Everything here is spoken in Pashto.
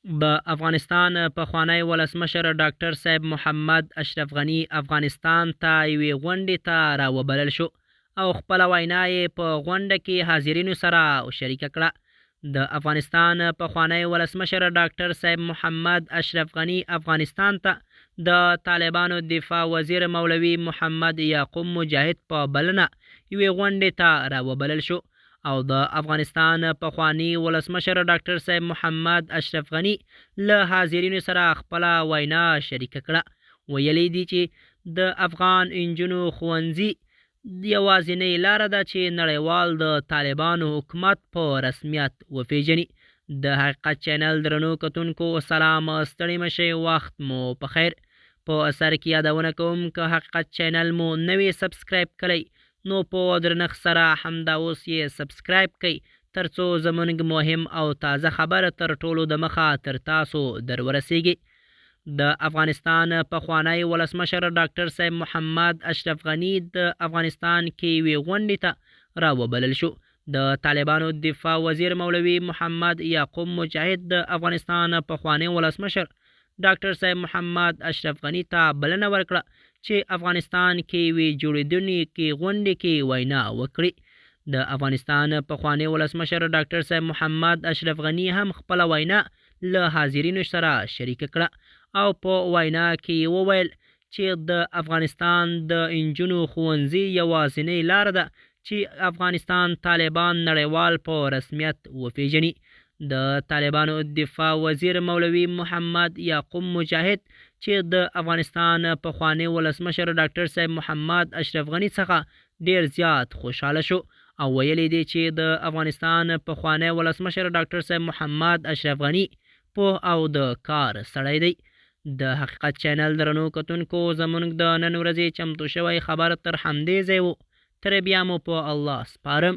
د افغانستان پخوانی ولسمشر ډاکټر صاحب محمد اشرف غني افغانستان ته یوې غونډې ته راوبلل شو او خپله وینا یې په غونډه کې حاضرینو سره شریکه کړه. د افغانستان پخوانی ولسمشر ډاکټر صاحب محمد اشرف غني افغانستان ته د طالبانو دفاع وزیر مولوي محمد یعقوب مجاهد په بلنه یوې غونډې ته راوبلل شو او د افغانستان پخوانی ولسمشر ډاکټر صاحب محمد اشرف غني له حاضرینو سره خپله وینا شریکه کړه. ویلی دي چې د افغان نجونو ښوونځي یوازینۍ لاره ده چې نړیوال د طالبانو حکومت په رسمیت وپیژني. د حقیقت چینل درنو کتونکو سلام، ستړي مشئ، وخت مو په خیر. په سر کې یادونه کوم که حقیقت چینل مو نوی سبسکرایب کړئ نو په درنښت سره همدا اوس یې سبسکرایب کړئ تر څو زموږ مهم او تازه خبر تر ټولو د مخه تر تاسو در ورسیږي. د افغانستان پخوانی ولسمشر ډاکټر صاحب محمد اشرف غني د افغانستان کې یوې غونډې ته راوبلل شو. د طالبانو دفاع وزیر مولوي محمد یعقوب مجاهد د افغانستان پخوانی ولسمشر ډاکټر صاحب محمد اشرف غني ته بلنه ورکړه چې افغانستان کې یوې جوړېدونکې غونډې کې وینا وکړي. د افغانستان پخوانی ولسمشر ډاکټر صاحب محمد اشرف غني هم خپله وینا له حاضرینو سره شریکه کړه او په وینا کې وویل چې د افغانستان د نجونو ښوونځي یوازینۍ لاره ده چې افغانستان طالبان نړیوال په رسمیت وپیژني. د طالبانو دفاع وزیر مولوي محمد یعقوب مجاهد چې د افغانستان پخوانی ولسمشر ډاکټر صاحب محمد اشرف غني څخه ډیر زیات خوشحاله شو او ویلی دی چې د افغانستان پخوانی ولسمشر ډاکټر صاحب محمد اشرف غني پوه او د کار سړی دی. د حقیقت چینل درنو کتونکو زموږ د نن ورځې چمتو شوی خبر تر همدې ځای و. تر بیا مو په الله سپارم.